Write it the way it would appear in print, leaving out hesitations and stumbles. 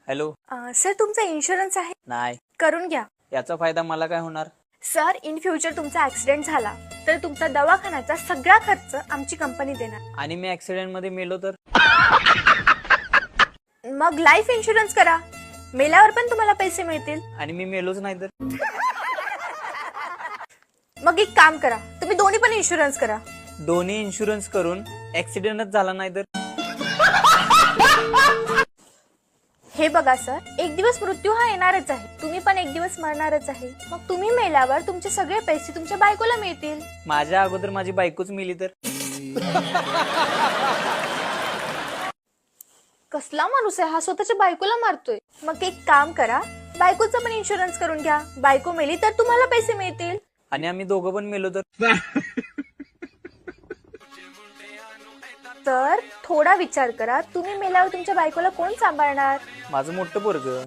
Hello. Sir तुमचा insurance आहे? नाही. करून घ्या. याचा फायदा मला काय होणार? सर इन फ्युचर तुमचा ऍक्सिडेंट झाला तर तुमचा दवाखान्याचा सगळा खर्च आमची कंपनी देणार. आणि मी ऍक्सिडेंट मध्ये मेलो तर? मग लाईफ इन्शुरन्स करा, मेल्यावर पण तुम्हाला पैसे मिळतील. आणि मी मेलोच नाही तर? मग एक काम करा, तुम्ही दोन्ही पण इन्शुरन्स करा. दोन्ही इन्शुरन्स करून ऍक्सिडेंटच झाला नाही तर? हे बघा सर, एक दिवस मृत्यू हा येणारच आहे, तुम्ही पण एक दिवस मरणारच आहे. मग तुम्ही मेल्यावर तुमचे सगळे पैसे तुमच्या बायकोला मिळतील. माझ्या अगोदर माझी बायकोच मेली तर? कसला माणूस आहे हा, स्वतःच्या बायकोला मारतोय. मग एक काम करा, बायकोचा पण इन्शुरन्स करून घ्या. बायको मेली तर तुम्हाला पैसे मिळतील. आणि आम्ही दोघं पण मेलो तर? तर थोडा विचार करा, तुम्ही मेल्यावर तुमच्या बायकोला कोण सांभाळणार? माझं मोठं पोरगं.